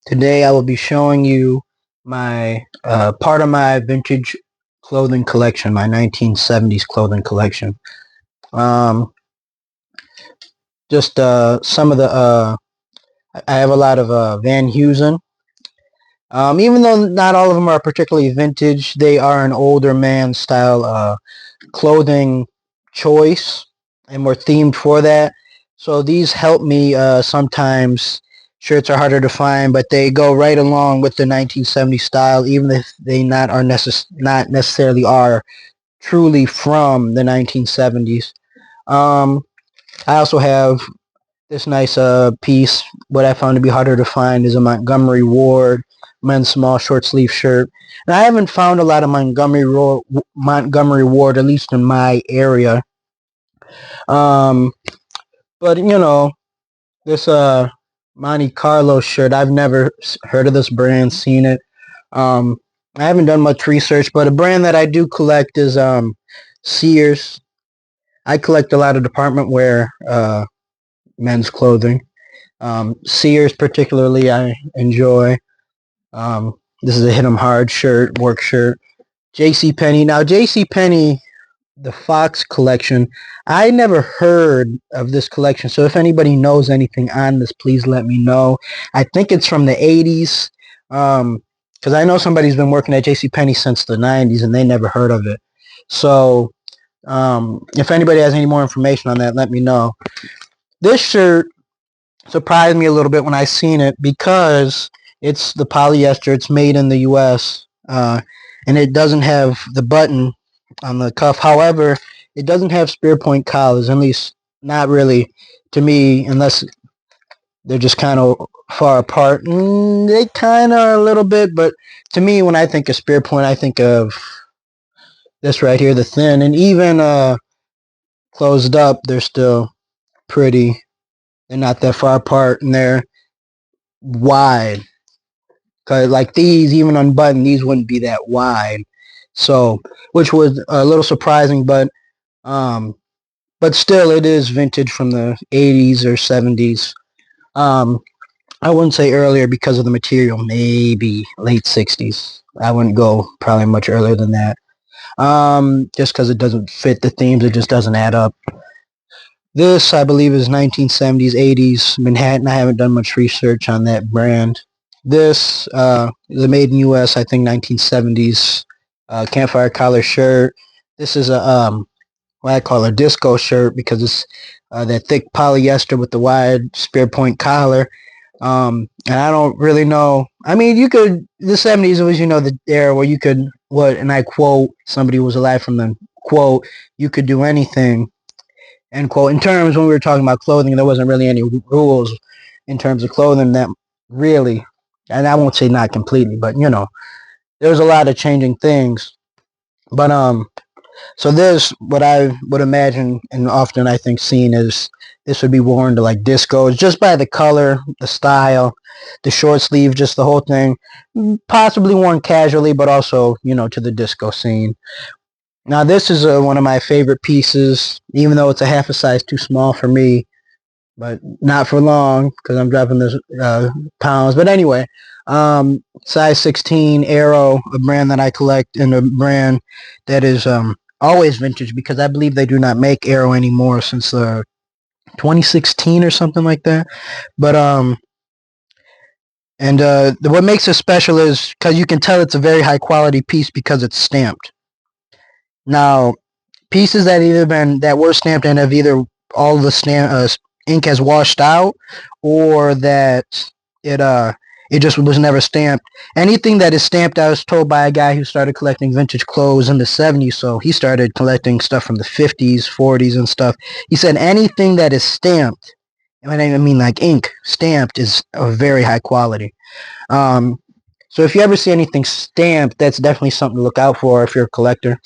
Today I will be showing you my part of my vintage clothing collection, my 1970s clothing collection. Um, just some of the I have a lot of Van Heusen. Even though not all of them are particularly vintage, they are an older man style clothing choice, and were themed for that. So these help me sometimes. Shirts are harder to find, but they go right along with the 1970s style, even if they not necessarily are truly from the 1970s. Um, I also have this nice piece. What I found to be harder to find is a Montgomery Ward men's small short sleeve shirt. And I haven't found a lot of Montgomery Ward, at least in my area. Um, but this Monte Carlo shirt, I've never heard of this brand, seen it. Um, I haven't done much research, but a brand that I do collect is Sears. I collect a lot of department wear men's clothing. Sears particularly I enjoy. This is a Hit 'em Hard shirt, work shirt. J.C. Penney. Now J.C. Penney, the Fox collection, I never heard of this collection. So if anybody knows anything on this, please let me know. I think it's from the 80s. Because I know somebody's been working at J.C. Penney since the 90s and they never heard of it. So if anybody has any more information on that, let me know. This shirt surprised me a little bit when I seen it because it's the polyester. It's made in the U.S. And it doesn't have the button on the cuff. However, it doesn't have spear point collars, at least not really to me, unless they're just kind of far apart. They kind of are a little bit, but to me, when I think of spear point, I think of this right here, the thin, and even closed up, they're still pretty. They're not that far apart, and they're wide. Cause like these, even unbuttoned, these wouldn't be that wide. So, which was a little surprising, um, but still, it is vintage from the 80s or 70s. Um, I wouldn't say earlier because of the material, maybe late 60s. I wouldn't go probably much earlier than that. Just because it doesn't fit the themes, it just doesn't add up. This, I believe, is 1970s, 80s Manhattan. I haven't done much research on that brand. This is a made in U.S., I think 1970s campfire collar shirt. This is a what I call a disco shirt because it's that thick polyester with the wide spear point collar. And I don't really know. I mean, you could, the 70s was, the era where you could, and I quote, somebody who was alive from them, quote, you could do anything, end quote. In terms, when we were talking about clothing, there wasn't really any rules in terms of clothing that really, and I won't say not completely, but, there was a lot of changing things. But, so this, what I would imagine, and often I think seen is, this would be worn to like discos, just by the color, the style, the short sleeve, just the whole thing. Possibly worn casually, but also, to the disco scene. Now this is one of my favorite pieces, even though it's a half a size too small for me, but not for long because I'm dropping this pounds. But anyway, size 16 Arrow, a brand that I collect, and a brand that is always vintage because I believe they do not make Arrow anymore since 2016 or something like that. But what makes it special is because you can tell it's a very high quality piece because it's stamped. Now, pieces that were stamped and have either all the ink has washed out, or that it it just was never stamped. Anything that is stamped, I was told by a guy who started collecting vintage clothes in the 70s, so he started collecting stuff from the 50s, 40s, and stuff. He said anything that is stamped, and I mean like ink, stamped, is of very high quality. So if you ever see anything stamped, that's definitely something to look out for if you're a collector.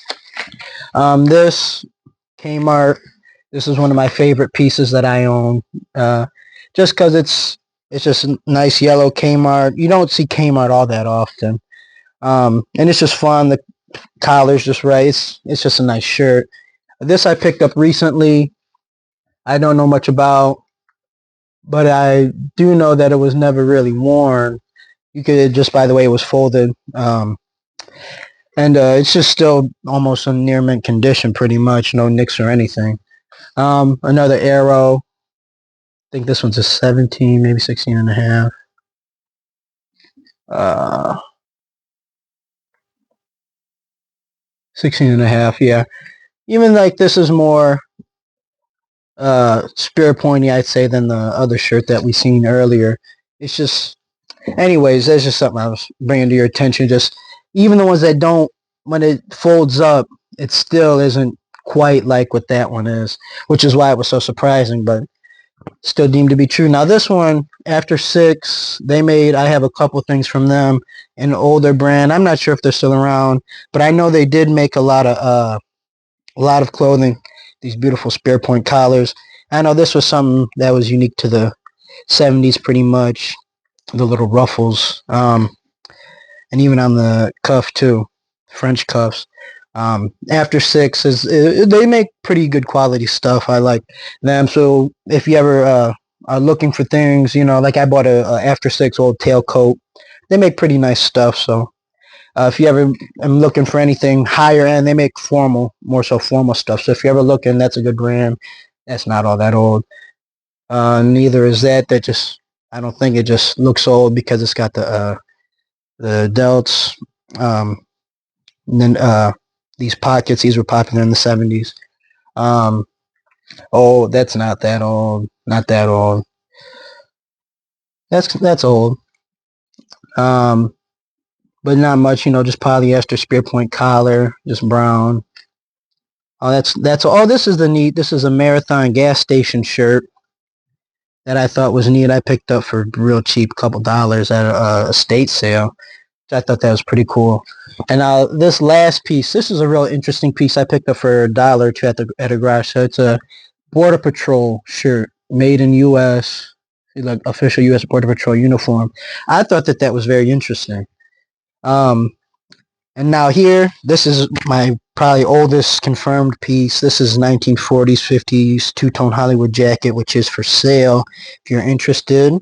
This Kmart. This is one of my favorite pieces that I own. Just because it's just a nice yellow Kmart. You don't see Kmart all that often. And it's just fun. The collar's just right. It's just a nice shirt. This I picked up recently. I don't know much about, but I do know that it was never really worn. You could just by the way it was folded. And it's just still almost in near mint condition, pretty much. No nicks or anything. Another Arrow. I think this one's a 17, maybe 16 and a half. 16 and a half, yeah. Even like this is more spear pointy, I'd say, than the other shirt that we seen earlier. It's just, anyways, that's just something I was bringing to your attention. Just even the ones that don't, when it folds up, it still isn't quite like what that one is, which is why it was so surprising, but still deemed to be true. Now this one, After Six, they made, I have a couple things from them, an older brand. I'm not sure if they're still around, but I know they did make a lot of clothing, these beautiful spear point collars. I know this was something that was unique to the 70s pretty much, the little ruffles, and even on the cuff too, French cuffs. After Six they make pretty good quality stuff. I like them. So if you ever are looking for things, like I bought a After Six old tailcoat. They make pretty nice stuff. So if you ever am looking for anything higher end, they make more so formal stuff. So if you're ever looking, that's a good brand. That's not all that old. Neither is that. I don't think it just looks old because it's got the delts. And then these pockets, these were popular in the 70s. Oh, that's not that old. Not that old. That's old. But not much, just polyester spear point collar, just brown. Oh, that's all. This is a Marathon gas station shirt that I thought was neat. I picked up for real cheap, couple dollars at a estate sale. I thought that was pretty cool. And this last piece, this is a real interesting piece I picked up for $1 or $2 at a garage. So it's a Border Patrol shirt made in U.S., like official U.S. Border Patrol uniform. I thought that was very interesting. And now here, this is my probably oldest confirmed piece. This is 1940s, 50s two-tone Hollywood jacket, which is for sale if you're interested.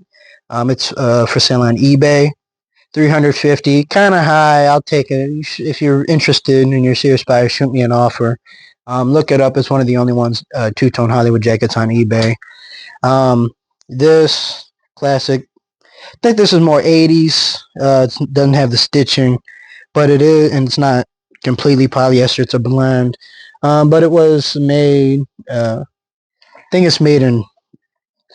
It's for sale on eBay. $350, kind of high. I'll take it. If you're interested and you're a serious buyer, shoot me an offer. Look it up. It's one of the only ones, two-tone Hollywood jackets on eBay. This classic, I think this is more 80s. It doesn't have the stitching, but it is, and it's not completely polyester. It's a blend. But it was made, I think it's made in,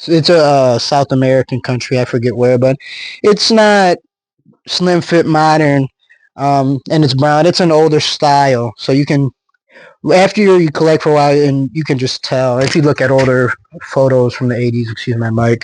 it's a South American country. I forget where, but it's not slim fit modern, and it's brown. It's an older style, so you can, after you collect for a while, and you can just tell if you look at older photos from the 80s. Excuse my mic.